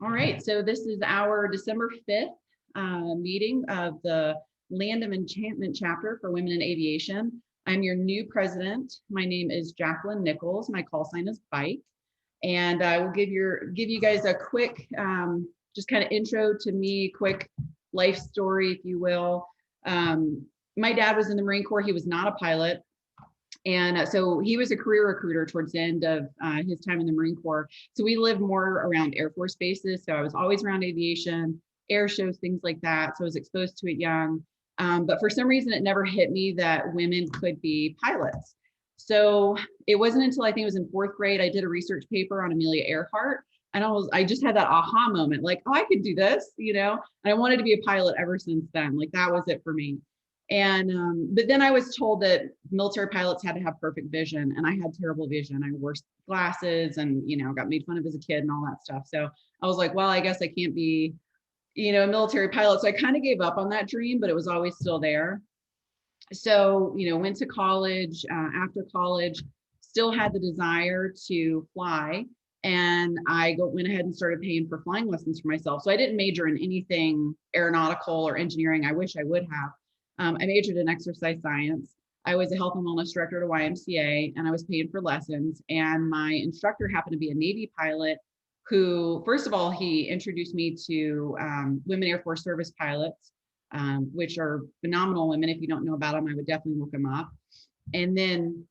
All right, so this is our December 5th meeting of the Land of Enchantment Chapter for Women in Aviation. I'm your new president. My name is Jacquelyne Nichols. My call sign is Bike. And I will give you guys a quick, just kind of intro to me, quick life story, if you will. My dad was in the Marine Corps. He was not a pilot. And so he was a career recruiter towards the end of his time in the Marine Corps. So we lived more around Air Force bases. So I was always around aviation, air shows, things like that. So I was exposed to it young. But for some reason, it never hit me that women could be pilots. So it wasn't until I think it was in 4th grade, I did a research paper on Amelia Earhart. And I just had that aha moment, like, oh, I could do this, you know, and I wanted to be a pilot ever since then. Like that was it for me. And, but then I was told that military pilots had to have perfect vision, and I had terrible vision. I wore glasses and, you know, got made fun of as a kid and all that stuff. So I was like, well, I guess I can't be, you know, a military pilot. So I kind of gave up on that dream, but it was always still there. So, you know, went to college, after college, still had the desire to fly. And I went ahead and started paying for flying lessons for myself. So I didn't major in anything aeronautical or engineering. I wish I would have. I majored in exercise science. I was a health and wellness director at a YMCA, and I was paid for lessons. And my instructor happened to be a Navy pilot who, first of all, he introduced me to women Air Force service pilots, which are phenomenal women. If you don't know about them, I would definitely look them up. And then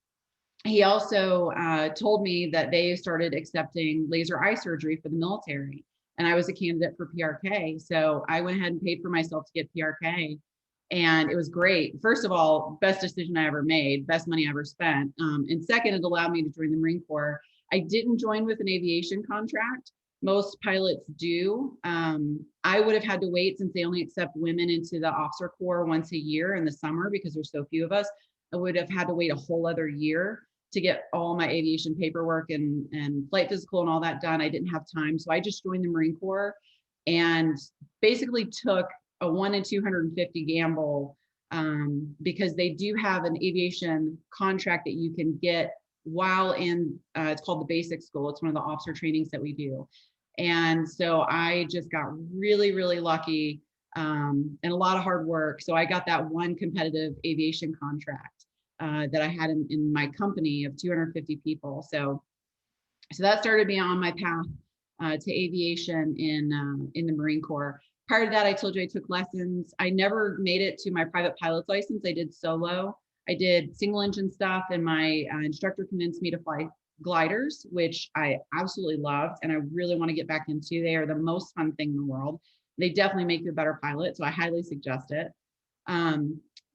he also told me that they started accepting laser eye surgery for the military. And I was a candidate for PRK. So I went ahead and paid for myself to get PRK. And it was great. First of all, best decision I ever made, best money I ever spent. And second, it allowed me to join the Marine Corps. I didn't join with an aviation contract. Most pilots do. I would have had to wait, since they only accept women into the officer corps once a year in the summer because there's so few of us. I would have had to wait a whole other year to get all my aviation paperwork and flight physical and all that done. I didn't have time. So I just joined the Marine Corps and basically took a 1 in 250 gamble, because they do have an aviation contract that you can get while in, it's called the basic school. It's one of the officer trainings that we do. And so I just got really, really lucky, and a lot of hard work. So I got that one competitive aviation contract that I had in my company of 250 people. So that started me on my path to aviation in the Marine Corps. Prior to that, I told you I took lessons. I never made it to my private pilot's license. I did solo. I did single engine stuff, and my instructor convinced me to fly gliders, which I absolutely loved, and I really want to get back into. They are the most fun thing in the world. They definitely make you a better pilot, so I highly suggest it.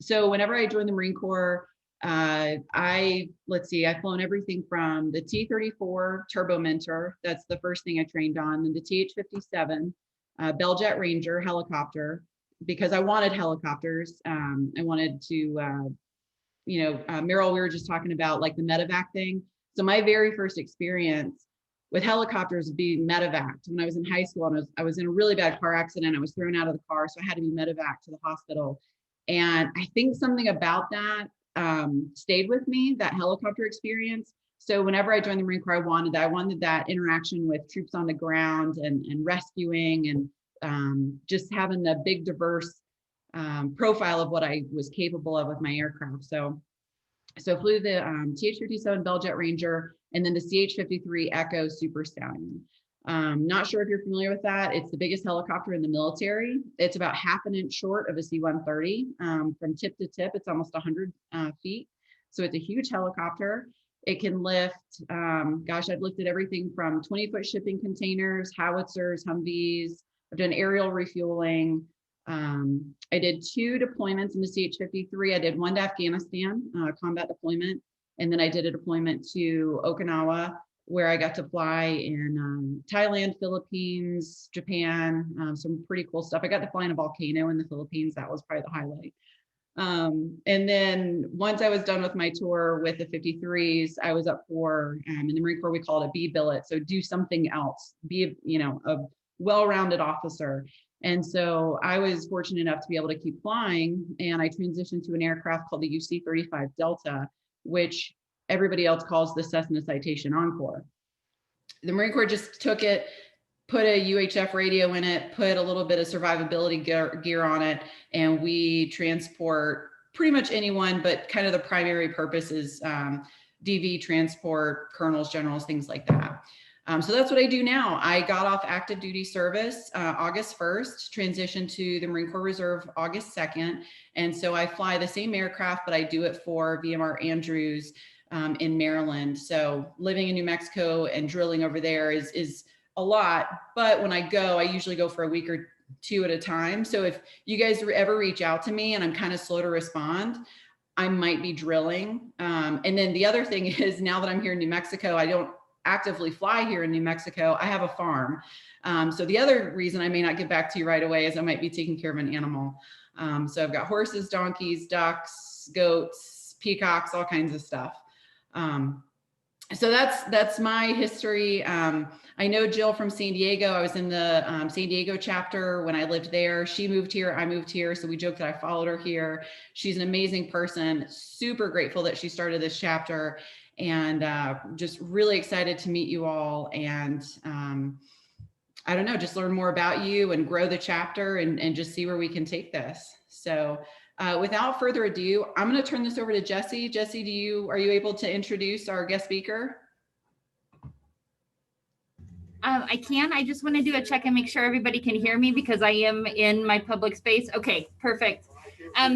So whenever I joined the Marine Corps, I've flown everything from the T-34 Turbo Mentor. That's the first thing I trained on, and the TH-57. Bell Jet Ranger helicopter, because I wanted helicopters. I wanted to, Meryl, we were just talking about like the medevac thing. So my very first experience with helicopters would be medevaced. When I was in high school, and I was in a really bad car accident. I was thrown out of the car, so I had to be medevaced to the hospital. And I think something about that stayed with me, that helicopter experience. So whenever I joined the Marine Corps, I wanted that interaction with troops on the ground and rescuing, and just having a big, diverse profile of what I was capable of with my aircraft. So flew the TH-57 Bell Jet Ranger, and then the CH-53 Echo Super Stallion. Not sure if you're familiar with that. It's the biggest helicopter in the military. It's about half an inch short of a C-130. From tip to tip, it's almost 100 feet. So it's a huge helicopter. It can lift, I've lifted everything from 20-foot shipping containers, howitzers, Humvees. I've done aerial refueling. I did 2 deployments in the CH-53. I did one to Afghanistan, combat deployment. And then I did a deployment to Okinawa, where I got to fly in Thailand, Philippines, Japan, some pretty cool stuff. I got to fly in a volcano in the Philippines. That was probably the highlight. And then once I was done with my tour with the 53s, I was up for, in the Marine Corps, we call it a B billet. So do something else, be, a well-rounded officer. And so I was fortunate enough to be able to keep flying, and I transitioned to an aircraft called the UC-35 Delta, which everybody else calls the Cessna Citation Encore. The Marine Corps just took it put a UHF radio in it, put a little bit of survivability gear on it, and we transport pretty much anyone, but kind of the primary purpose is DV transport, colonels, generals, things like that. So that's what I do now. I got off active duty service August 1st, transitioned to the Marine Corps Reserve August 2nd. And so I fly the same aircraft, but I do it for VMR Andrews in Maryland. So living in New Mexico and drilling over there is a lot. But when I go, I usually go for a week or two at a time. So if you guys ever reach out to me and I'm kind of slow to respond, I might be drilling. And then the other thing is, now that I'm here in New Mexico, I don't actively fly here in New Mexico. I have a farm. So the other reason I may not get back to you right away is I might be taking care of an animal. So I've got horses, donkeys, ducks, goats, peacocks, all kinds of stuff. So that's my history. I know Jill from San Diego. I was in the San Diego chapter when I lived there. She moved here, I moved here. So we joked that I followed her here. She's an amazing person, super grateful that she started this chapter, and just really excited to meet you all. And I don't know, just learn more about you and grow the chapter and just see where we can take this. So without further ado, I'm going to turn this over to Jessie. Jessie, are you able to introduce our guest speaker? I can. I just want to do a check and make sure everybody can hear me because I am in my public space. Okay, perfect.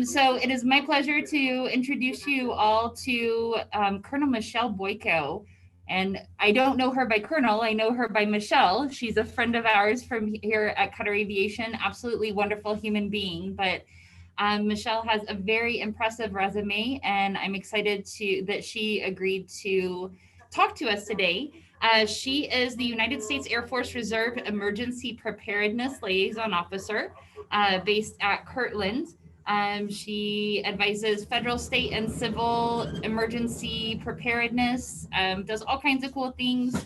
So it is my pleasure to introduce you all to Colonel Michele Boyko. And I don't know her by Colonel, I know her by Michele. She's a friend of ours from here at Cutter Aviation, absolutely wonderful human being. But Michele has a very impressive resume, and I'm excited that she agreed to talk to us today. She is the United States Air Force Reserve Emergency Preparedness Liaison Officer based at Kirtland. She advises federal, state, and civil emergency preparedness, does all kinds of cool things.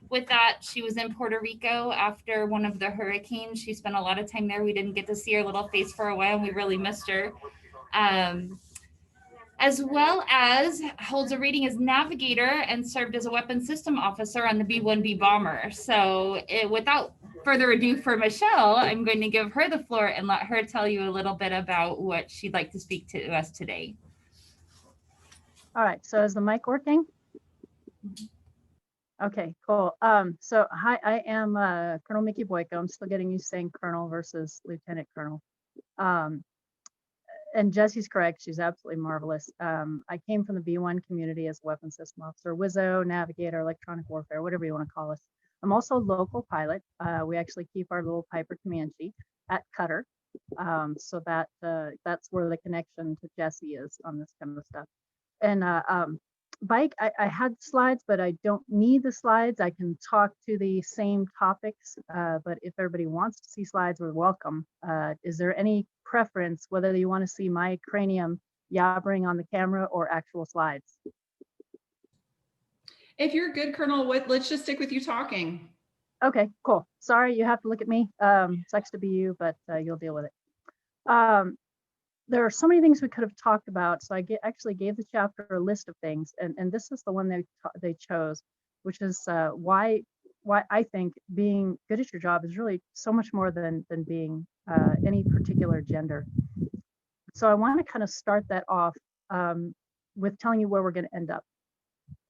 With that, she was in Puerto Rico after one of the hurricanes. She spent a lot of time there. We didn't get to see her little face for a while, and we really missed her. As well as holds a rating as navigator and served as a weapons system officer on the B-1B bomber. So without further ado for Michele, I'm going to give her the floor and let her tell you a little bit about what she'd like to speak to us today. All right, so is the mic working? Okay, cool. So hi, I am Colonel Mickey Boyko. I'm still getting used to saying Colonel versus Lieutenant Colonel. And Jessie's correct, she's absolutely marvelous. I came from the B1 community as a weapons system officer, WIZO, navigator, electronic warfare, whatever you want to call us. I'm also a local pilot. We actually keep our little Piper Comanche at Cutter. So that's where the connection to Jessie is on this kind of stuff. And bike, I had slides, but I don't need the slides. I can talk to the same topics, but if everybody wants to see slides, we're welcome. Is there any preference whether you want to see my cranium yabbering on the camera or actual slides? If you're good, Colonel, let's just stick with you talking. Okay, cool. Sorry, you have to look at me. Sucks to be you, but you'll deal with it. There are so many things we could have talked about, so I actually gave the chapter a list of things, and this is the one they chose, which is why I think being good at your job is really so much more than being any particular gender. So I want to kind of start that off with telling you where we're going to end up.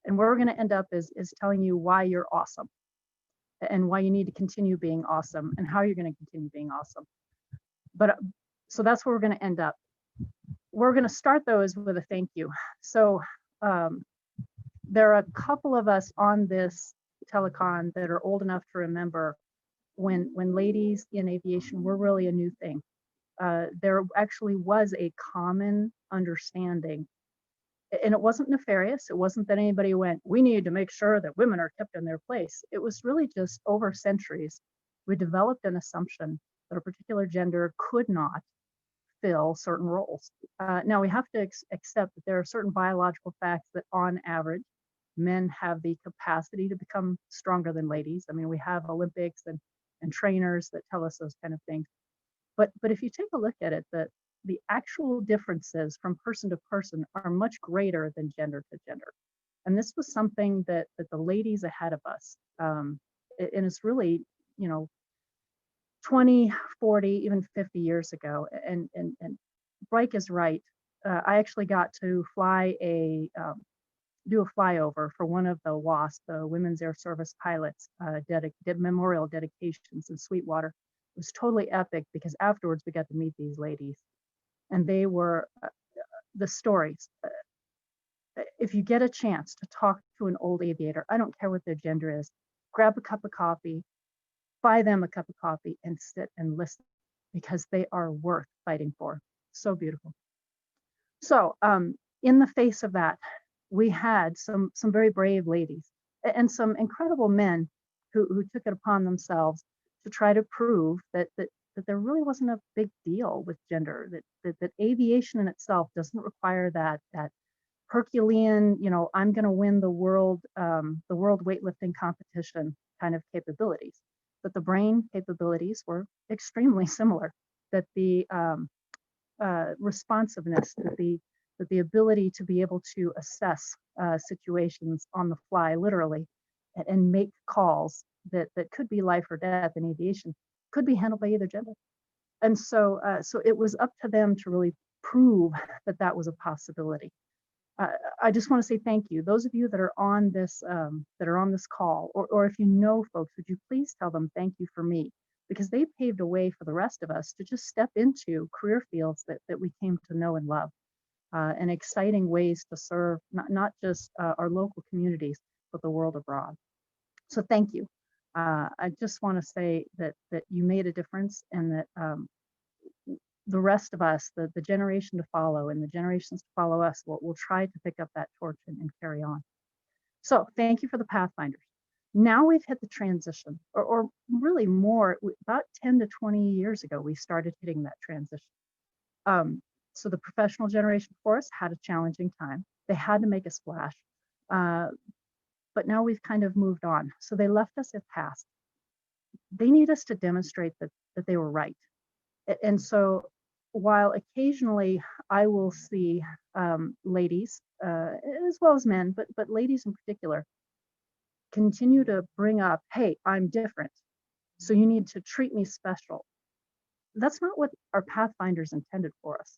And where we're going to end up is telling you why you're awesome and why you need to continue being awesome and how you're going to continue being awesome. But so that's where we're going to end up. We're going to start those with a thank you. So there are a couple of us on this telecon that are old enough to remember when ladies in aviation were really a new thing. There actually was a common understanding, and it wasn't nefarious. It wasn't that anybody went, we need to make sure that women are kept in their place. It was really just over centuries, we developed an assumption that a particular gender could not fill certain roles. Now we have to accept that there are certain biological facts that on average, men have the capacity to become stronger than ladies. I mean, we have Olympics and trainers that tell us those kind of things. But if you take a look at it, the actual differences from person to person are much greater than gender to gender. And this was something that the ladies ahead of us, and it's really 20, 40, even 50 years ago. And Bryke is right. I actually got to do a flyover for one of the WASP, the Women's Air Service Pilots, memorial dedications in Sweetwater. It was totally epic because afterwards we got to meet these ladies, and they were the stories. If you get a chance to talk to an old aviator, I don't care what their gender is, grab a cup of coffee, buy them a cup of coffee, and sit and listen, because they are worth fighting for. So beautiful. So in the face of that, we had some very brave ladies and some incredible men who took it upon themselves to try to prove that there really wasn't a big deal with gender, that aviation in itself doesn't require that Herculean, I'm going to win the world weightlifting competition kind of capabilities. But the brain capabilities were extremely similar. That the responsiveness, that the ability to be able to assess situations on the fly, literally, and make calls that could be life or death in aviation, could be handled by either gender. And so it was up to them to really prove that was a possibility. I just want to say thank you. Those of you that are on this call, or if you know folks, would you please tell them thank you for me, because they paved a way for the rest of us to just step into career fields that we came to know and love, and exciting ways to serve not just our local communities, but the world abroad. So thank you. I just want to say that you made a difference, and that the rest of us, the generation to follow and the generations to follow us, will try to pick up that torch and carry on. So thank you for the Pathfinders. Now we've hit the transition, or really more, about 10 to 20 years ago, we started hitting that transition. So the professional generation before us had a challenging time. They had to make a splash, but now we've kind of moved on. So they left us at past. They need us to demonstrate that they were right. And so while occasionally I will see ladies, as well as men, but ladies in particular, continue to bring up, hey, I'm different, so you need to treat me special. That's not what our Pathfinders intended for us.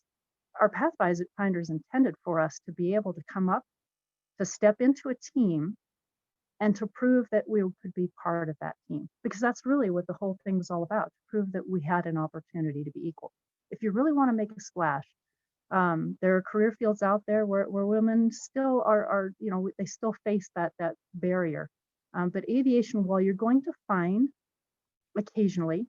Our Pathfinders intended for us to be able to come up, to step into a team, and to prove that we could be part of that team. Because that's really what the whole thing was all about, to prove that we had an opportunity to be equal. If you really want to make a splash, there are career fields out there where women still are, they still face that barrier. But aviation, while you're going to find occasionally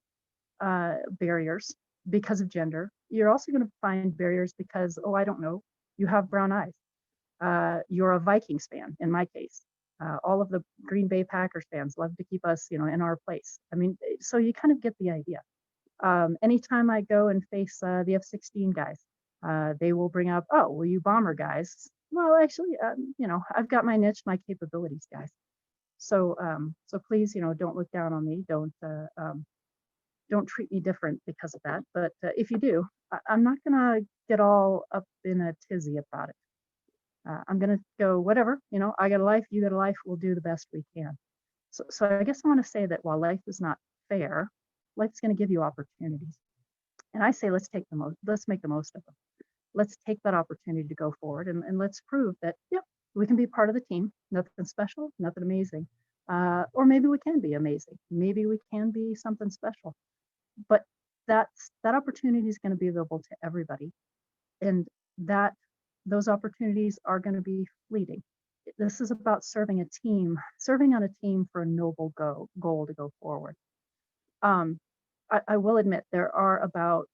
barriers because of gender, you're also going to find barriers because, I don't know, you have brown eyes. You're a Vikings fan, in my case. All of the Green Bay Packers fans love to keep us, in our place. I mean, so you kind of get the idea. Anytime I go and face the F-16 guys, they will bring up, you bomber guys. Well, actually, I've got my niche, my capabilities, guys. So please, don't look down on me. Don't treat me different because of that. But if you do, I'm not gonna get all up in a tizzy about it. I'm gonna go, whatever, I got a life, you got a life, we'll do the best we can. So I guess I want to say that while life is not fair, life's going to give you opportunities. And I say, let's make the most of them. Let's take that opportunity to go forward, and let's prove that, yep, we can be part of the team. Nothing special, nothing amazing. Or maybe we can be amazing. Maybe we can be something special. But that opportunity is going to be available to everybody. And those opportunities are going to be fleeting. This is about serving on a team for a noble goal to go forward. I will admit there are about,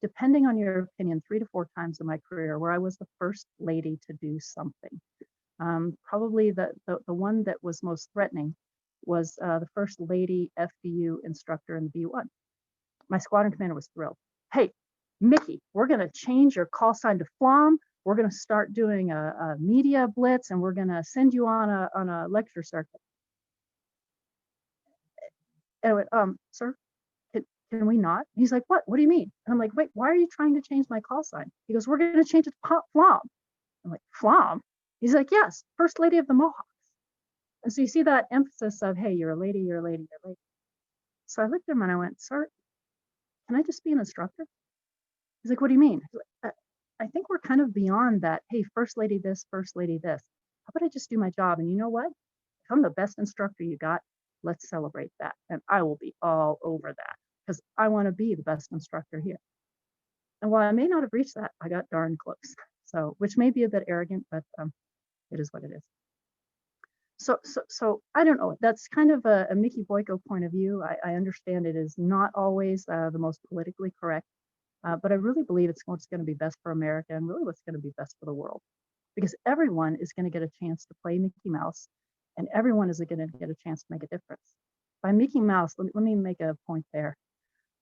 depending on your opinion, 3 to 4 times in my career where I was the first lady to do something. Probably the one that was most threatening was the first lady FDU instructor in the B1. My squadron commander was thrilled. Hey, Mickey, we're going to change your call sign to FLOM. We're going to start doing a media blitz, and we're going to send you on a lecture circuit. And I went, sir, can we not? He's like, what? What do you mean? And I'm like, wait, why are you trying to change my call sign? He goes, we're going to change it to FLOM. I'm like, FLOM? He's like, yes, First Lady of the Mohawks. And so you see that emphasis of, hey, you're a lady, you're a lady, you're a lady. So I looked at him and I went, sir, can I just be an instructor? He's like, what do you mean? I think we're kind of beyond that. Hey, first lady this, first lady this. How about I just do my job? And you know what? If I'm the best instructor you got, let's celebrate that. And I will be all over that because I want to be the best instructor here. And while I may not have reached that, I got darn close. So, which may be a bit arrogant, but it is what it is. So I don't know. That's kind of a Mickey Boyko point of view. I understand it is not always the most politically correct, but I really believe it's what's going to be best for America and really what's going to be best for the world, because everyone is going to get a chance to play Mickey Mouse, and everyone is going to get a chance to make a difference. By Mickey Mouse, let me make a point there.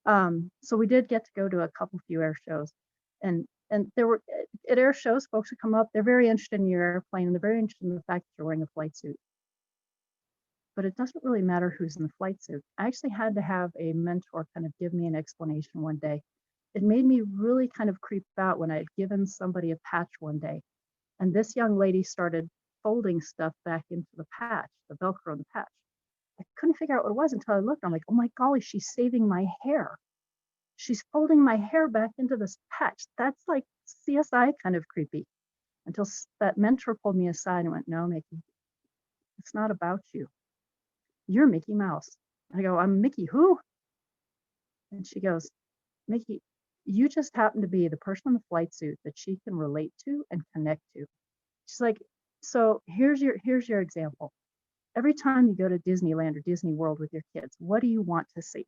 So we did get to go to a few air shows, and there were at air shows, folks would come up. They're very interested in your airplane, and they're very interested in the fact that you're wearing a flight suit. But it doesn't really matter who's in the flight suit. I actually had to have a mentor kind of give me an explanation one day. It made me really kind of creep out when I had given somebody a patch one day, and this young lady started folding stuff back into the patch, the Velcro in the patch. I couldn't figure out what it was until I looked. I'm like, oh my golly, she's saving my hair. She's folding my hair back into this patch. That's like CSI kind of creepy. Until that mentor pulled me aside and went, no, Mickey, it's not about you. You're Mickey Mouse. I go, I'm Mickey who? And she goes, Mickey, you just happen to be the person in the flight suit that she can relate to and connect to. She's like, so here's your example. Every time you go to Disneyland or Disney World with your kids, what do you want to see?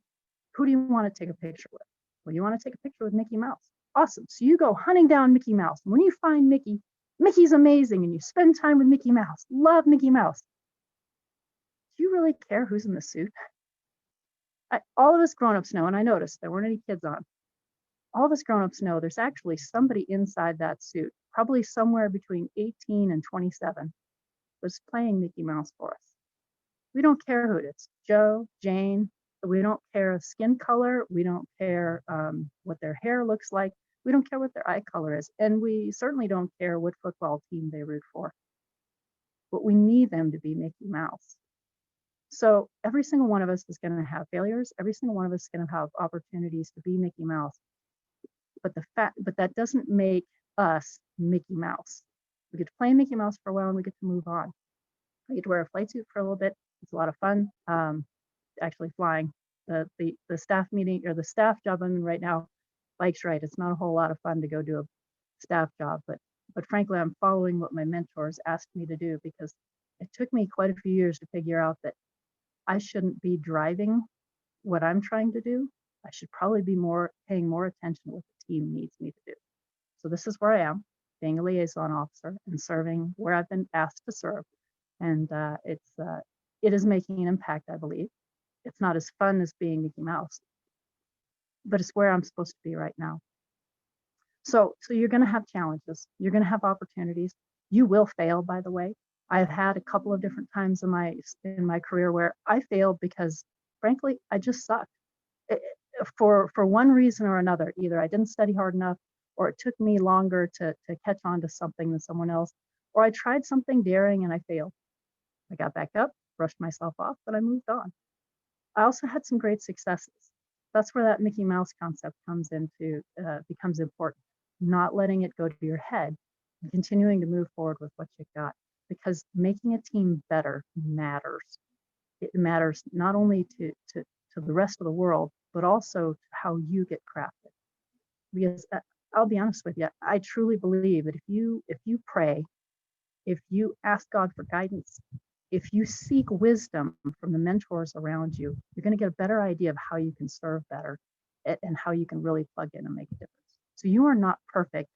Who do you want to take a picture with? Well, you want to take a picture with Mickey Mouse. Awesome. So you go hunting down Mickey Mouse. And when you find Mickey, Mickey's amazing, and you spend time with Mickey Mouse. Love Mickey Mouse. Do you really care who's in the suit? All of us grown-ups know, and I noticed there weren't any kids on. All of us grown-ups know there's actually somebody inside that suit, probably somewhere between 18 and 27, was playing Mickey Mouse for us. We don't care who it is, Joe, Jane. We don't care skin color. We don't care what their hair looks like. We don't care what their eye color is. And we certainly don't care what football team they root for. But we need them to be Mickey Mouse. So every single one of us is going to have failures. Every single one of us is going to have opportunities to be Mickey Mouse. But that doesn't make us Mickey Mouse. We get to play Mickey Mouse for a while and we get to move on. I get to wear a flight suit for a little bit. It's a lot of fun. Actually flying. The staff meeting or the staff job I'm in right now, Mike's right. It's not a whole lot of fun to go do a staff job, but frankly, I'm following what my mentors asked me to do, because it took me quite a few years to figure out that I shouldn't be driving what I'm trying to do. I should probably be paying more attention to what the team needs me to do. So this is where I am, being a liaison officer and serving where I've been asked to serve. And it is making an impact, I believe. It's not as fun as being Mickey Mouse, but it's where I'm supposed to be right now. So you're going to have challenges. You're going to have opportunities. You will fail, by the way. I've had a couple of different times in my career where I failed because, frankly, I just sucked. For one reason or another. Either I didn't study hard enough, or it took me longer to catch on to something than someone else, or I tried something daring and I failed. I got back up, brushed myself off, but I moved on. I also had some great successes. That's where that Mickey Mouse concept becomes important. Not letting it go to your head and continuing to move forward with what you got, because making a team better matters. It matters not only to the rest of the world, but also to how you get crafted. Because I'll be honest with you, I truly believe that if you pray, if you ask God for guidance, if you seek wisdom from the mentors around you, you're going to get a better idea of how you can serve better and how you can really plug in and make a difference. So you are not perfect,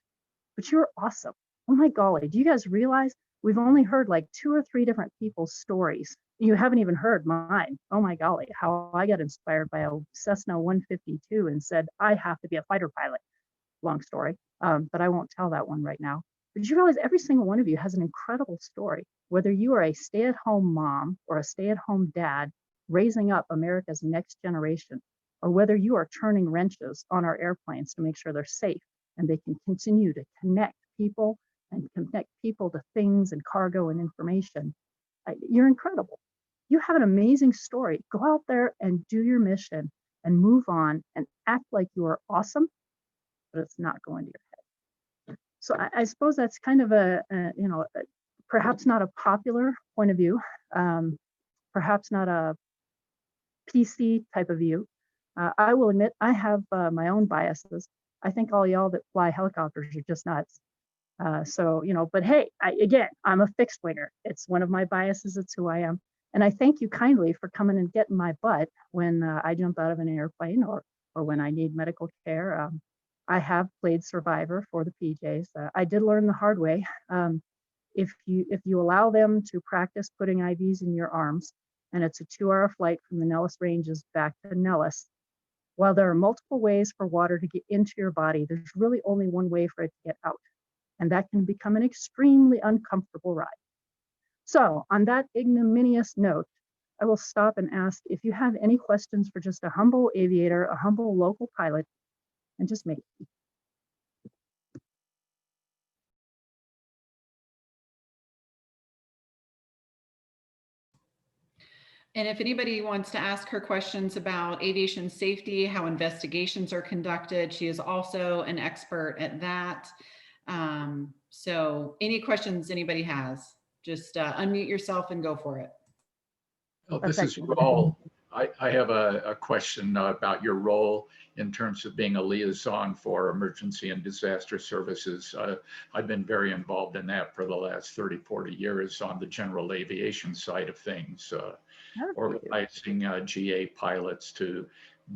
but you're awesome. Oh my golly, do you guys realize we've only heard like 2 or 3 different people's stories? You haven't even heard mine. Oh my golly, how I got inspired by a Cessna 152 and said, I have to be a fighter pilot. Long story, but I won't tell that one right now. But you realize every single one of you has an incredible story, whether you are a stay-at-home mom or a stay-at-home dad raising up America's next generation, or whether you are turning wrenches on our airplanes to make sure they're safe and they can continue to connect people and connect people to things and cargo and information. You're incredible. you have an amazing story. Go out there and do your mission and move on and act like you are awesome, but it's not going to your head. So I suppose that's kind of perhaps not a popular point of view, perhaps not a PC type of view. I will admit I have my own biases. I think all y'all that fly helicopters are just nuts. But hey, I'm a fixed winger. It's one of my biases. It's who I am. And I thank you kindly for coming and getting my butt when I jump out of an airplane or when I need medical care. I have played survivor for the PJs. I did learn the hard way. If you allow them to practice putting IVs in your arms, and it's a 2-hour flight from the Nellis Ranges back to Nellis, while there are multiple ways for water to get into your body, there's really only one way for it to get out. And that can become an extremely uncomfortable ride. So on that ignominious note, I will stop and ask if you have any questions for just a humble aviator, a humble local pilot, and just me. And if anybody wants to ask her questions about aviation safety, how investigations are conducted, she is also an expert at that. So any questions anybody has, just unmute yourself and go for it. Oh, this is Raul. I have a question about your role in terms of being a liaison for emergency and disaster services. I've been very involved in that for the last 30, 40 years on the general aviation side of things, organizing GA pilots to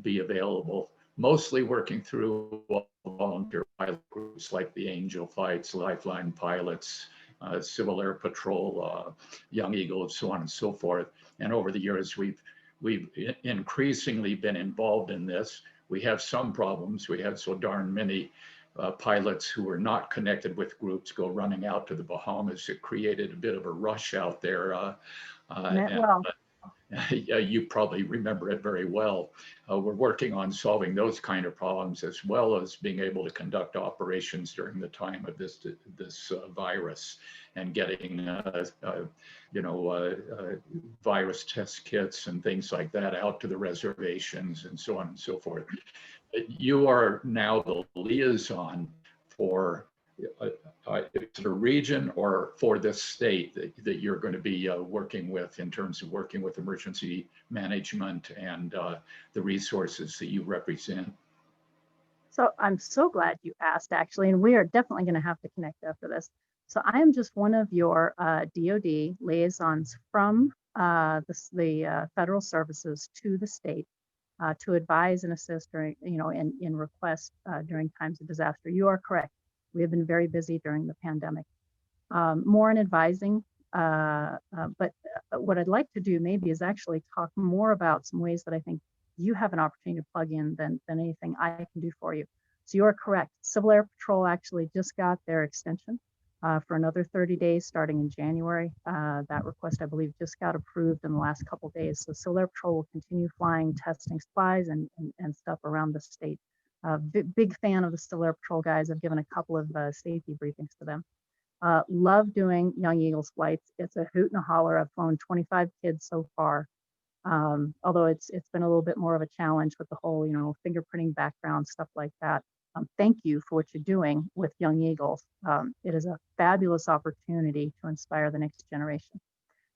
be available, mostly working through volunteer pilot groups like the Angel Flights, Lifeline Pilots, Civil Air Patrol, Young Eagles, so on and so forth. And over the years, we've increasingly been involved in this. We have some problems. We had so darn many pilots who were not connected with groups go running out to the Bahamas. It created a bit of a rush out there. You probably remember it very well. We're working on solving those kind of problems, as well as being able to conduct operations during the time of this virus, and getting virus test kits and things like that out to the reservations and so on and so forth. You are now the liaison for the region or for this state that you're going to be working with in terms of working with emergency management and the resources that you represent. So I'm so glad you asked, actually, and we are definitely going to have to connect after this. So I am just one of your DoD liaisons from the federal services to the state to advise and assist during, in requests during times of disaster. You are correct. We have been very busy during the pandemic, more in advising. But what I'd like to do maybe is actually talk more about some ways that I think you have an opportunity to plug in than anything I can do for you. So you are correct. Civil Air Patrol actually just got their extension for another 30 days starting in January. That request, I believe, just got approved in the last couple of days. So Civil Air Patrol will continue flying testing supplies and stuff around the state. Big fan of the Civil Air Patrol guys. I've given a couple of safety briefings to them. Love doing Young Eagles flights. It's a hoot and a holler. I've flown 25 kids so far. Although it's been a little bit more of a challenge with the whole, fingerprinting background, stuff like that. Thank you for what you're doing with Young Eagles. It is a fabulous opportunity to inspire the next generation.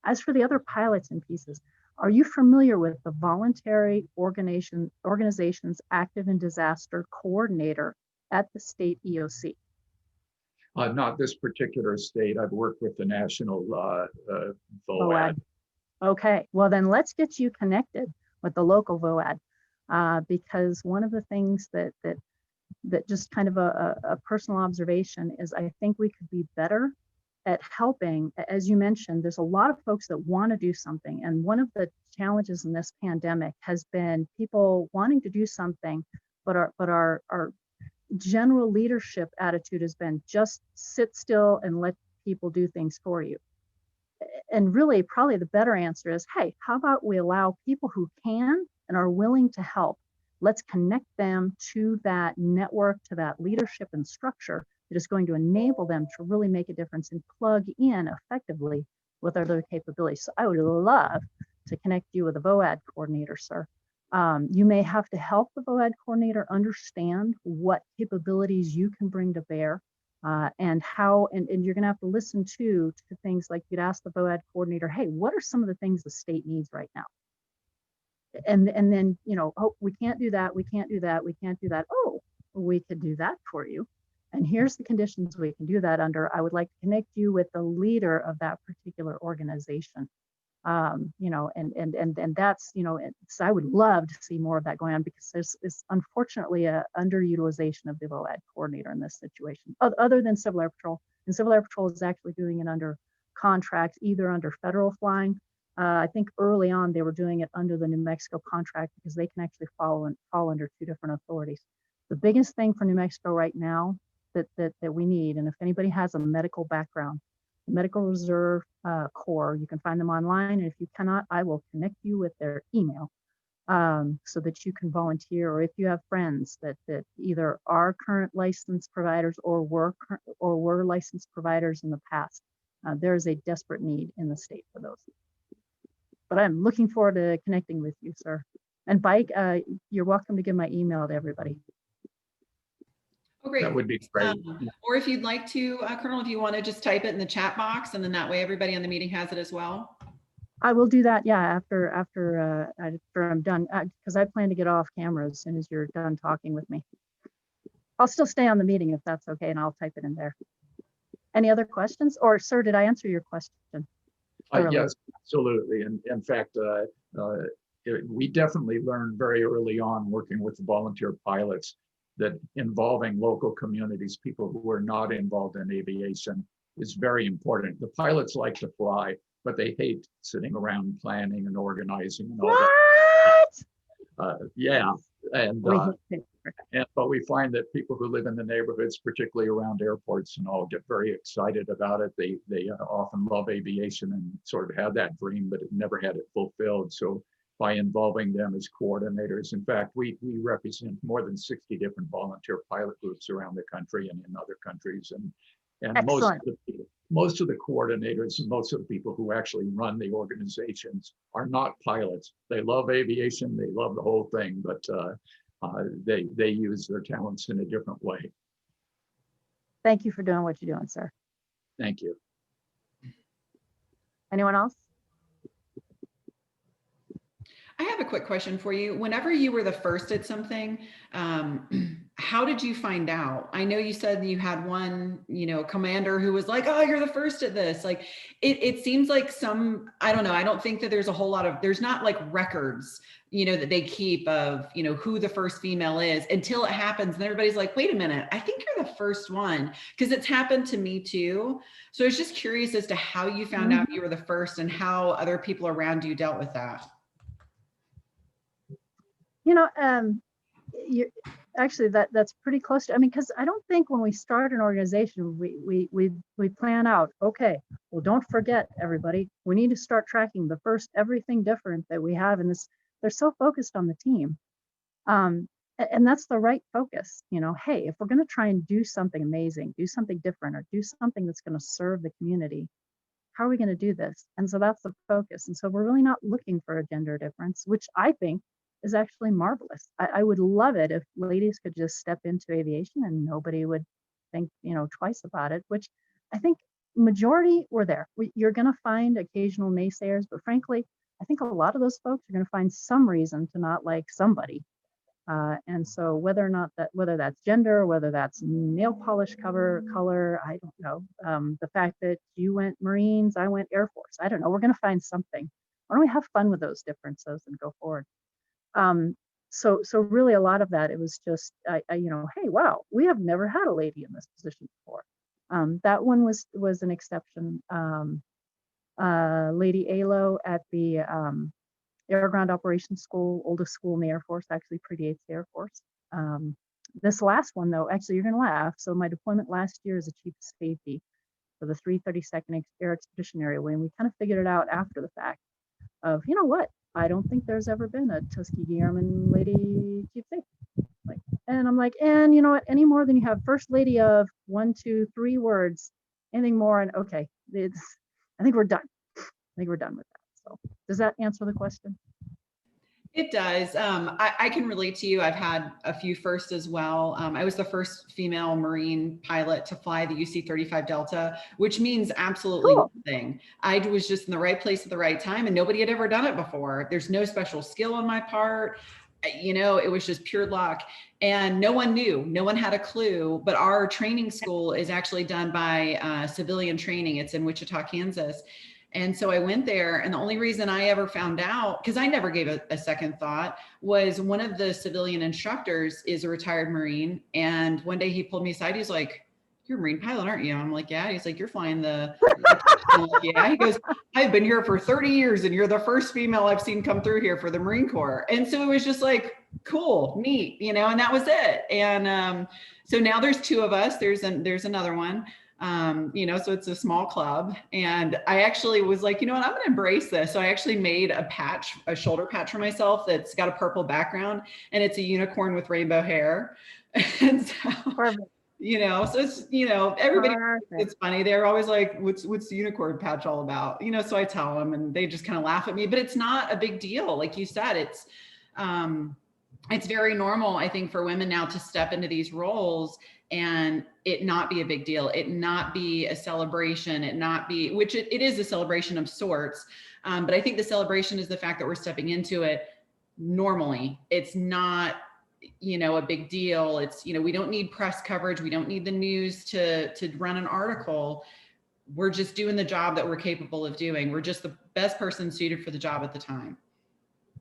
As for the other pilots and pieces, are you familiar with the Voluntary Organizations Active in Disaster Coordinator at the state EOC? Not this particular state. I've worked with the national VOAD. Okay, well then let's get you connected with the local VOAD because one of the things that just kind of a personal observation is I think we could be better at helping. As you mentioned, there's a lot of folks that want to do something. And one of the challenges in this pandemic has been people wanting to do something, but our general leadership attitude has been just sit still and let people do things for you. And really, probably the better answer is, hey, how about we allow people who can and are willing to help? Let's connect them to that network, to that leadership and structure that is going to enable them to really make a difference and plug in effectively with other capabilities. So I would love to connect you with a VOAD coordinator, sir. You may have to help the VOAD coordinator understand what capabilities you can bring to bear, and how, and you're going to have to listen to things like you'd ask the VOAD coordinator, hey, what are some of the things the state needs right now? And then, you know, oh, we can't do that, we can't do that, we can't do that. Oh, we could do that for you. And here's the conditions we can do that under. I would like to connect you with the leader of that particular organization. You know, and that's, you know, so I would love to see more of that going on, because there's unfortunately a underutilization of the VOAD coordinator in this situation, other than Civil Air Patrol. And Civil Air Patrol is actually doing it under contracts, either under federal flying. I think early on they were doing it under the New Mexico contract, because they can actually fall under two different authorities. The biggest thing for New Mexico right now that we need, and if anybody has a medical background, Medical Reserve Corps, you can find them online, and if you cannot, I will connect you with their email, so that you can volunteer, or if you have friends that either are current licensed providers or were licensed providers in the past. There is a desperate need in the state for those. But I'm looking forward to connecting with you, sir. And Bike, you're welcome to give my email to everybody. Oh, great. That would be great. Or if you'd like to, Colonel, if you want to just type it in the chat box, and then that way everybody on the meeting has it as well. I will do that, yeah, after I'm done, because I plan to get off camera as soon as you're done talking with me. I'll still stay on the meeting if that's okay, and I'll type it in there. Any other questions? Or, sir, did I answer your question? Yes, absolutely. And in fact, we definitely learned very early on working with the volunteer pilots that involving local communities, people who are not involved in aviation, is very important. The pilots like to fly, but they hate sitting around planning and organizing and all that. Yeah, but we find that people who live in the neighborhoods, particularly around airports and all, get very excited about it. They often love aviation and sort of have that dream, but have never had it fulfilled. So by involving them as coordinators, in fact, we represent more than 60 different volunteer pilot groups around the country and in other countries, and most of the coordinators and most of the people who actually run the organizations are not pilots. They love aviation, they love the whole thing, but they use their talents in a different way. Thank you for doing what you're doing, sir. Thank you. Anyone else? I have a quick question for you. Whenever you were the first at something, how did you find out? I know you said you had one, you know, commander who was like, oh, you're the first at this. Like, it seems like I don't know. I don't think that there's a whole lot of, there's not like records, you know, that they keep of, you know, who the first female is until it happens. And everybody's like, wait a minute, I think you're the first one. Because it's happened to me too. So I was just curious as to how you found out you were the first and how other people around you dealt with that. You know, actually that's pretty close to, I mean, because I don't think when we start an organization, we plan out, okay, well, don't forget everybody, we need to start tracking the first everything different that we have in this. They're so focused on the team. And that's the right focus, you know, hey, if we're going to try and do something amazing, do something different, or do something that's going to serve the community, how are we going to do this? And so that's the focus. And so we're really not looking for a gender difference, which I think is actually marvelous. I would love it if ladies could just step into aviation and nobody would think, you know, twice about it, which I think majority were there. You're going to find occasional naysayers, but frankly, I think a lot of those folks are going to find some reason to not like somebody. And so whether that's gender, whether that's nail polish color, I don't know. The fact that you went Marines, I went Air Force, I don't know. We're going to find something. Why don't we have fun with those differences and go forward? So really a lot of that, it was just, you know, hey, wow, we have never had a lady in this position before. That one was an exception. Lady Alo at the Air Ground Operations School, oldest school in the Air Force, actually predates the Air Force. This last one though, actually you're gonna laugh. So my deployment last year as a chief of safety for the 332nd Air Expeditionary Wing, we kind of figured it out after the fact of, you know what, I don't think there's ever been a Tuskegee Airman lady chief safety. Like, and I'm like, and you know what, any more than you have first lady of 1, 2, 3 words, anything more, and okay, I think we're done. I think we're done with that. So Does that answer the question? It does. I can relate to you. I've had a few firsts as well. I was the first female Marine pilot to fly the UC-35 Delta, which means absolutely Cool. nothing. I was just in the right place at the right time, and nobody had ever done it before. There's no special skill on my part. You know, it was just pure luck, and no one knew. No one had a clue. But our training school is actually done by civilian training. It's in Wichita, Kansas. And so I went there, and the only reason I ever found out, because I never gave a second thought, was one of the civilian instructors is a retired Marine. And one day he pulled me aside. He's like, "You're a Marine pilot, aren't you?" I'm like, "Yeah." He's like, "You're flying the..." I'm like, "Yeah." He goes, "I've been here for 30 years and you're the first female I've seen come through here for the Marine Corps." And so it was just like, cool, neat, you know, and that was it. And so now there's two of us. There's another one. You know, so it's a small club. And I actually was like, you know what, I'm going to embrace this. So I actually made a patch, a shoulder patch for myself that's got a purple background, and it's a unicorn with rainbow hair. And so, Perfect. you know, so it's, you know, everybody, Perfect. it's funny. They're always like, what's the unicorn patch all about? You know, so I tell them and they just kind of laugh at me, but it's not a big deal. Like you said, it's very normal, I think, for women now to step into these roles and it not be a big deal, it not be a celebration, it not be, which it is a celebration of sorts. But I think the celebration is the fact that we're stepping into it normally. It's not, you know, a big deal. It's, you know, we don't need press coverage. We don't need the news to run an article. We're just doing the job that we're capable of doing. We're just the best person suited for the job at the time.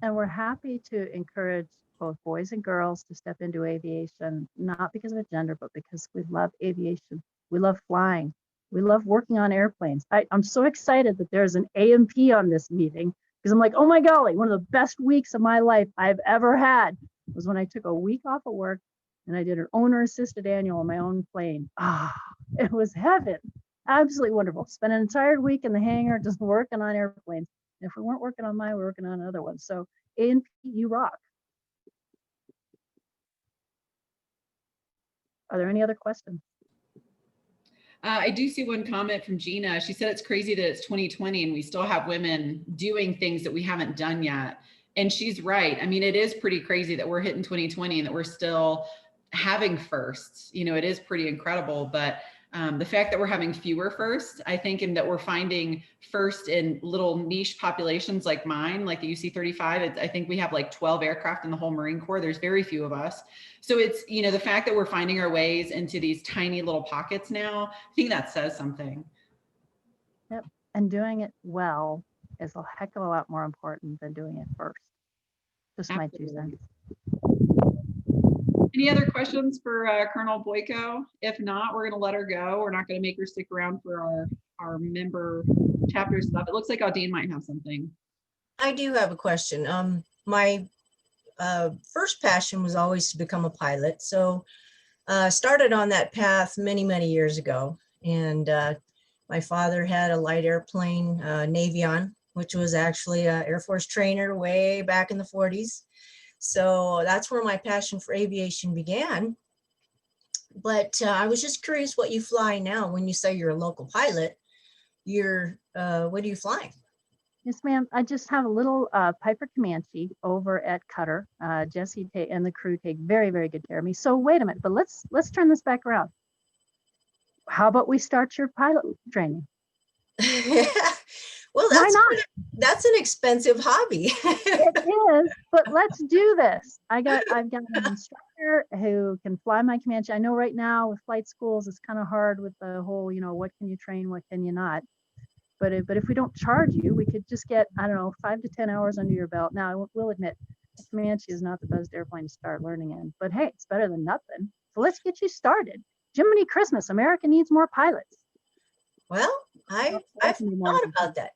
And we're happy to encourage both boys and girls to step into aviation, not because of a gender, but because we love aviation. We love flying. We love working on airplanes. I'm so excited that there's an A&P on this meeting, because I'm like, oh my golly, one of the best weeks of my life I've ever had was when I took a week off of work and I did an owner-assisted annual on my own plane. It was heaven. Absolutely wonderful. Spent an entire week in the hangar just working on airplanes. And if we weren't working on mine, we're working on other ones. So A&P, you rock. Are there any other questions? I do see one comment from Gina. She said it's crazy that it's 2020 and we still have women doing things that we haven't done yet. And she's right. I mean, it is pretty crazy that we're hitting 2020 and that we're still having firsts. You know, it is pretty incredible. But the fact that we're having fewer firsts, I think, and that we're finding first in little niche populations like mine, like the UC-35, I think we have like 12 aircraft in the whole Marine Corps. There's very few of us. So it's, you know, the fact that we're finding our ways into these tiny little pockets now, I think that says something. Yep. And doing it well is a heck of a lot more important than doing it first. Just my 2 cents. Any other questions for Colonel Boyko? If not, we're going to let her go. We're not going to make her stick around for our member chapter stuff. It looks like Audine might have something. I do have a question. My first passion was always to become a pilot. So started on that path many, many years ago. And my father had a light airplane, Navion, which was actually an Air Force trainer way back in the 40s. So that's where my passion for aviation began. But I was just curious what you fly now. When you say you're a local pilot, what are you flying? Yes, ma'am. I just have a little Piper Comanche over at Qatar. Jesse and the crew take very, very good care of me. So wait a minute, but let's turn this back around. How about we start your pilot training? Well, Why not? That's an expensive hobby. It is, but let's do this. I've got an instructor who can fly my Comanche. I know right now with flight schools, it's kind of hard with the whole, you know, what can you train, what can you not? But if we don't charge you, we could just get, I don't know, 5 to 10 hours under your belt. Now, I will admit, the Comanche is not the best airplane to start learning in, but hey, it's better than nothing. So let's get you started. Jiminy Christmas, America needs more pilots. Well, I've thought about that.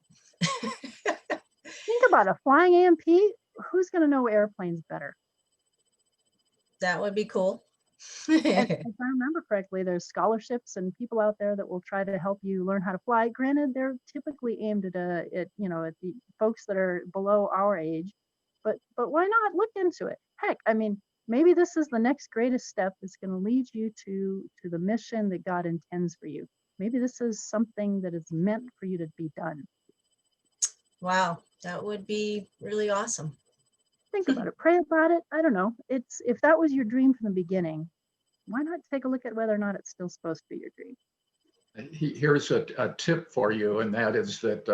Think about a flying A&P. Who's going to know airplanes better? That would be cool. If I remember correctly, there's scholarships and people out there that will try to help you learn how to fly. Granted, they're typically aimed at the folks that are below our age, but why not look into it? Heck, I mean, maybe this is the next greatest step that's going to lead you to the mission that God intends for you. Maybe this is something that is meant for you to be done. Wow, that would be really awesome. Think about it, pray about it. I don't know. It's, if that was your dream from the beginning, why not take a look at whether or not it's still supposed to be your dream? Here's a tip for you, and that is that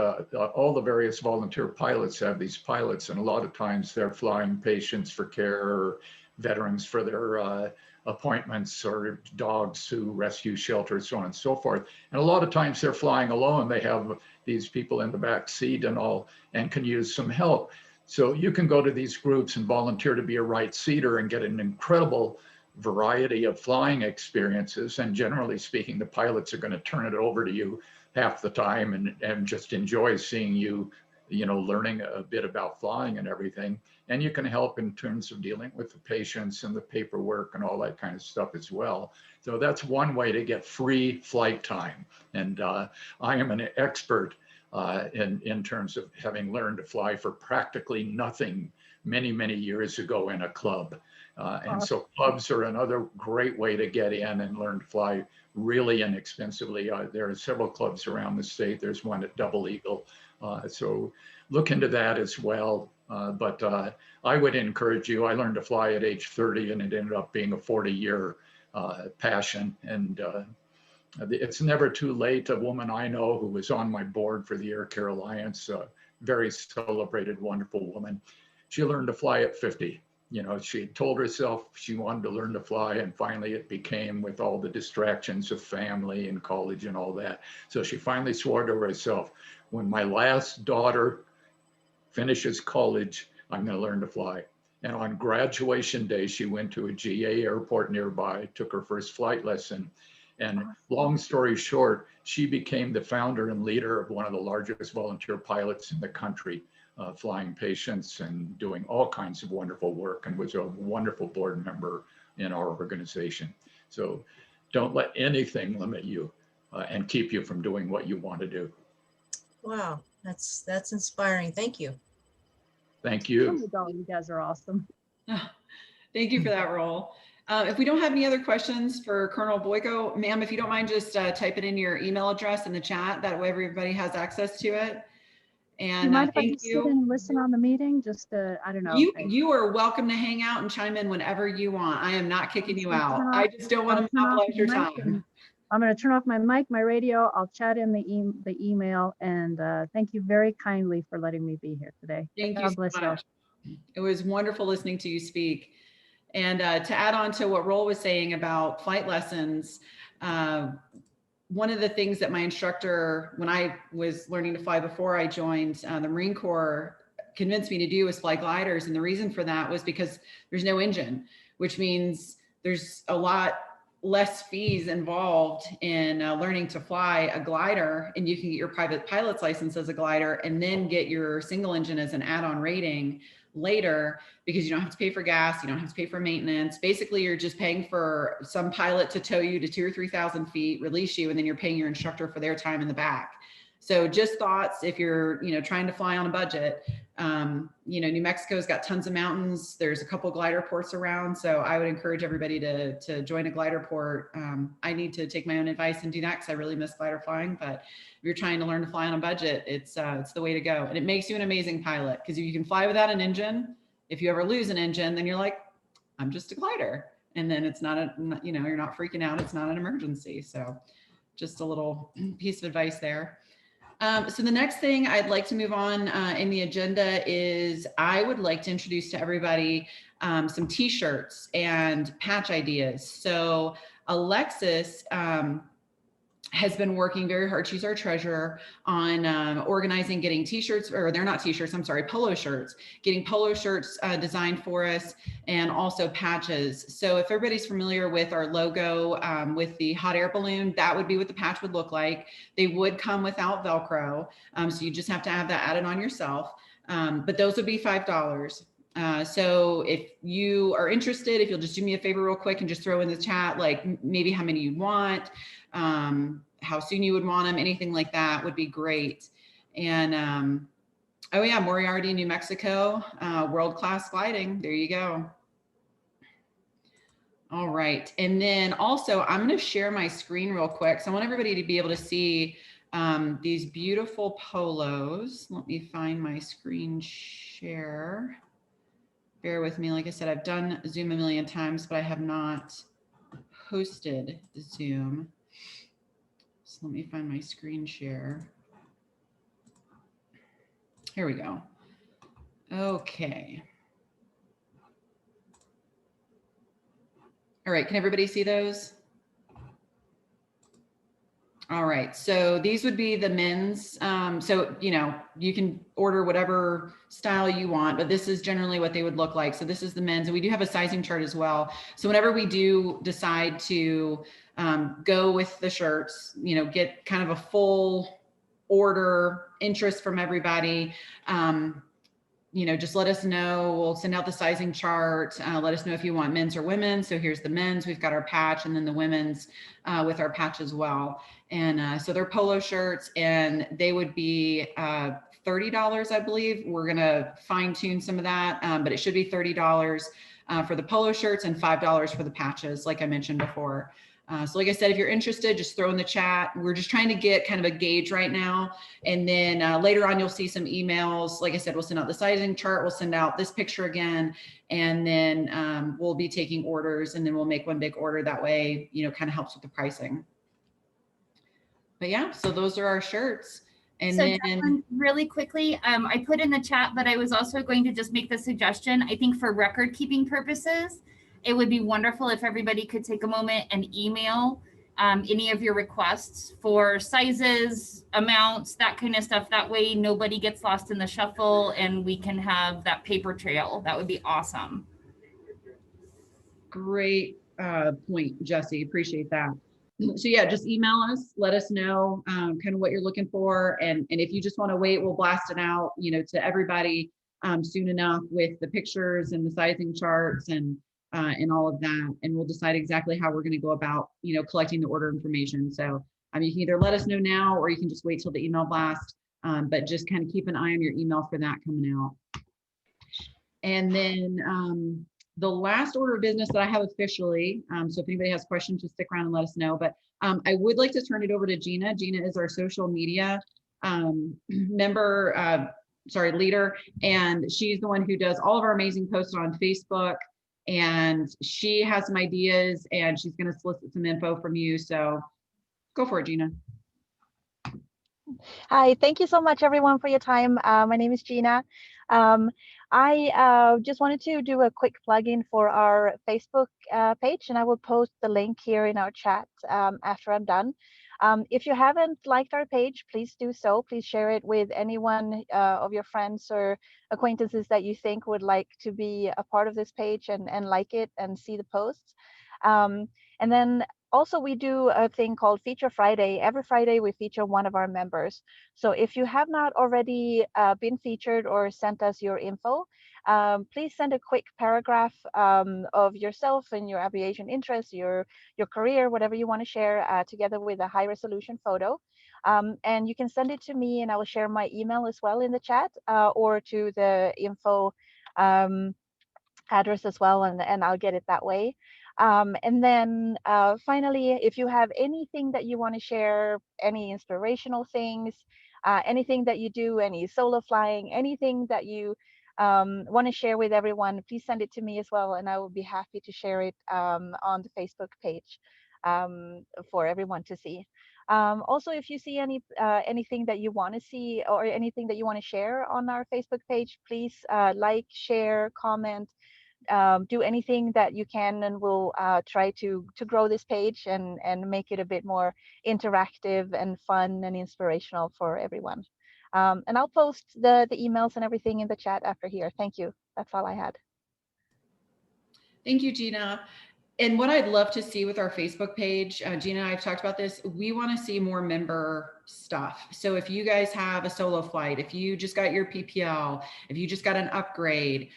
all the various volunteer pilots have these pilots, and a lot of times they're flying patients for care or veterans for their appointments or dogs to rescue shelters, so on and so forth. And a lot of times they're flying alone. They have these people in the back seat and all, and can use some help. So you can go to these groups and volunteer to be a right seater and get an incredible variety of flying experiences. And generally speaking, the pilots are going to turn it over to you half the time and just enjoy seeing you, learning a bit about flying and everything. And you can help in terms of dealing with the patients and the paperwork and all that kind of stuff as well. So that's one way to get free flight time. And I am an expert in terms of having learned to fly for practically nothing many, many years ago in a club. And so clubs are another great way to get in and learn to fly really inexpensively. There are several clubs around the state. There's one at Double Eagle. So look into that as well. But I would encourage you. I learned to fly at age 30 and it ended up being a 40-year passion. And it's never too late. A woman I know who was on my board for the Air Care Alliance, a very celebrated, wonderful woman, she learned to fly at 50. She told herself she wanted to learn to fly, and finally it became, with all the distractions of family and college and all that. So she finally swore to herself, when my last daughter finishes college, I'm going to learn to fly. And on graduation day, she went to a GA airport nearby, took her first flight lesson. And long story short, she became the founder and leader of one of the largest volunteer pilots in the country. Flying patients and doing all kinds of wonderful work, and was a wonderful board member in our organization. So don't let anything limit you and keep you from doing what you want to do. Wow, that's inspiring. Thank you. Oh Thank you. my God, you guys are awesome. Thank you for that role. If we don't have any other questions for Colonel Boyko, ma'am, if you don't mind just typing in your email address in the chat, that way everybody has access to it. And Do you mind if I thank just sit you. and listen on the meeting? Just I don't know. You are welcome to hang out and chime in whenever you want. I am not kicking you out. I just don't want to monopolize your time. I'm going to turn off my mic, my radio. I'll chat in the email, and thank you very kindly for letting me be here today. Thank you God bless so you. much. It was wonderful listening to you speak. And to add on to what Roel was saying about flight lessons, one of the things that my instructor, when I was learning to fly before I joined the Marine Corps, convinced me to do was fly gliders. And the reason for that was because there's no engine, which means there's a lot less fees involved in learning to fly a glider, and you can get your private pilot's license as a glider and then get your single engine as an add-on rating later, because you don't have to pay for gas, you don't have to pay for maintenance. Basically, you're just paying for some pilot to tow you to 2,000 or 3,000 feet, release you, and then you're paying your instructor for their time in the back. So just thoughts, if you're trying to fly on a budget. New Mexico's got tons of mountains. There's a couple glider ports around, so I would encourage everybody to join a glider port. I need to take my own advice and do that because I really miss glider flying. But if you're trying to learn to fly on a budget, it's the way to go, and it makes you an amazing pilot, because if you can fly without an engine, if you ever lose an engine, then you're like, I'm just a glider, and then it's not you're not freaking out. It's not an emergency. So just a little piece of advice there. So the next thing I'd like to move on in the agenda is I would like to introduce to everybody some t-shirts and patch ideas. So Alexis has been working very hard. She's our treasurer on organizing, getting t-shirts, or they're not t-shirts, I'm sorry, polo shirts, getting polo shirts designed for us, and also patches. So if everybody's familiar with our logo with the hot air balloon, that would be what the patch would look like. They would come without Velcro. So you just have to have that added on yourself. But those would be $5. So if you are interested, if you'll just do me a favor real quick and just throw in the chat, like maybe how many you want, how soon you would want them, anything like that would be great. And oh yeah, Moriarty, New Mexico, world-class gliding. There you go. All right. And then also I'm going to share my screen real quick. So I want everybody to be able to see these beautiful polos. Let me find my screen share. Bear with me. Like I said, I've done Zoom a million times, but I have not hosted Zoom. So let me find my screen share. Here we go. Okay. All right, can everybody see those? All right, so these would be the men's. So, you know, you can order whatever style you want, but this is generally what they would look like. So this is the men's, and we do have a sizing chart as well. So whenever we do decide to go with the shirts, you know, get kind of a full order interest from everybody, you know, just let us know. We'll send out the sizing chart. Let us know if you want men's or women's. So here's the men's, we've got our patch, and then the women's with our patch as well. And so they're polo shirts, and they would be $30, I believe. We're gonna fine tune some of that, but it should be $30 for the polo shirts and $5 for the patches, like I mentioned before. So like I said, if you're interested, just throw in the chat. We're just trying to get kind of a gauge right now. And then later on, you'll see some emails. Like I said, we'll send out the sizing chart. We'll send out this picture again. And then we'll be taking orders, and then we'll make one big order. That way, you know, kind of helps with the pricing. But yeah, so those are our shirts. And so then Jacquelyne, really quickly, I put in the chat, but I was also going to just make the suggestion. I think for record keeping purposes, it would be wonderful if everybody could take a moment and email any of your requests for sizes, amounts, that kind of stuff. That way nobody gets lost in the shuffle and we can have that paper trail. That would be awesome. great point, Jesse. Appreciate that. So yeah, just email us, let us know kind of what you're looking for. And if you just want to wait, we'll blast it out, you know, to everybody soon enough with the pictures and the sizing charts and all of that. And we'll decide exactly how we're going to go about, you know, collecting the order information. So you can either let us know now, or you can just wait till the email blast, but just kind of keep an eye on your email for that coming out. And then the last order of business that I have officially, so if anybody has questions, just stick around and let us know. But I would like to turn it over to Gina. Gina is our social media leader, and she's the one who does all of our amazing posts on Facebook. And she has some ideas, and she's going to solicit some info from you. So go for it, Gina. Hi, thank you so much, everyone, for your time. My name is Gina. I just wanted to do a quick plug-in for our Facebook page, and I will post the link here in our chat after I'm done. If you haven't liked our page, please do so. Please share it with anyone of your friends or acquaintances that you think would like to be a part of this page and like it and see the posts. And then also, we do a thing called Feature Friday. Every Friday, we feature one of our members. So if you have not already been featured or sent us your info, please send a quick paragraph of yourself and your aviation interests, your career, whatever you want to share, together with a high-resolution photo. And you can send it to me, and I will share my email as well in the chat, or to the info address as well, and I'll get it that way. And then finally, if you have anything that you want to share, any inspirational things, anything that you do, any solo flying, anything that you want to share with everyone, please send it to me as well, and I will be happy to share it on the Facebook page for everyone to see. Also, if you see anything that you want to see or anything that you want to share on our Facebook page, please like, share, comment, do anything that you can, and we'll try to grow this page and make it a bit more interactive and fun and inspirational for everyone. And I'll post the emails and everything in the chat after here. Thank you. That's all I had. Thank you, Gina. And what I'd love to see with our Facebook page, Gina and I have talked about this, we want to see more member stuff. So if you guys have a solo flight, if you just got your PPL, if you just got an upgrade,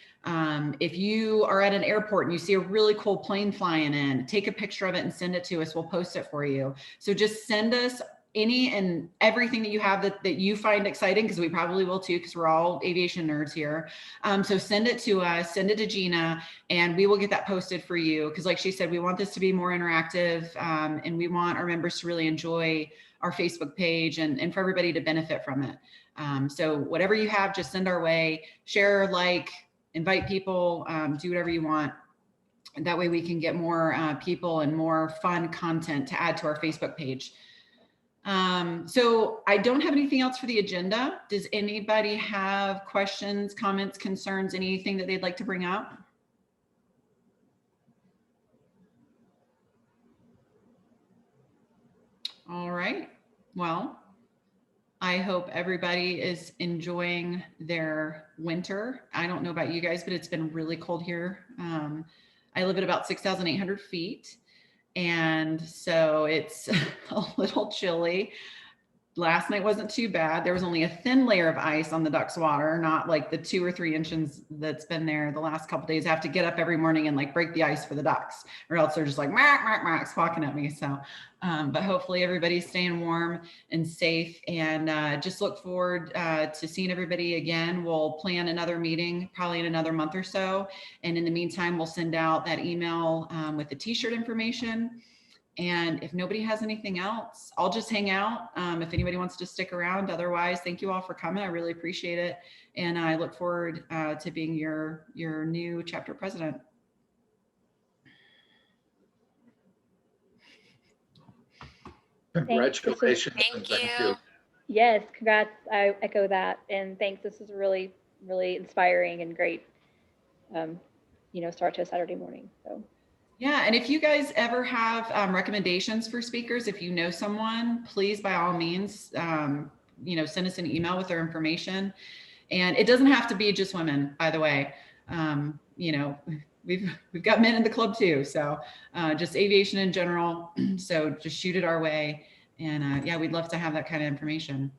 if you are at an airport and you see a really cool plane flying in, take a picture of it and send it to us. We'll post it for you. So just send us any and everything that you have that you find exciting, because we probably will too, because we're all aviation nerds here. So send it to us, send it to Gina, and we will get that posted for you. Because like she said, we want this to be more interactive, and we want our members to really enjoy our Facebook page and for everybody to benefit from it. So whatever you have, just send our way, share, like, invite people, do whatever you want. And that way we can get more people and more fun content to add to our Facebook page. So I don't have anything else for the agenda. Does anybody have questions, comments, concerns, anything that they'd like to bring up? All right. Well, I hope everybody is enjoying their winter. I don't know about you guys, but it's been really cold here. I live at about 6,800 feet. And so it's a little chilly. Last night wasn't too bad. There was only a thin layer of ice on the ducks' water, not like the 2 or 3 inches that's been there the last couple of days. I have to get up every morning and like break the ice for the ducks, or else they're just like mack, mack, mack, squawking at me. So, but hopefully everybody's staying warm and safe, and just look forward to seeing everybody again. We'll plan another meeting probably in another month or so. And in the meantime, we'll send out that email with the t-shirt information. And if nobody has anything else, I'll just hang out. If anybody wants to stick around, otherwise, thank you all for coming. I really appreciate it. And I look forward to being your new chapter president. Congratulations. Thank you. Yes, congrats. I echo that. And thanks. This is really, really inspiring and great, start to a Saturday morning. So. Yeah, and if you guys ever have recommendations for speakers, if you know someone, please, by all means, send us an email with their information. And it doesn't have to be just women, by the way. We've got men in the club too. So just aviation in general. So just shoot it our way. And yeah, we'd love to have that kind of information.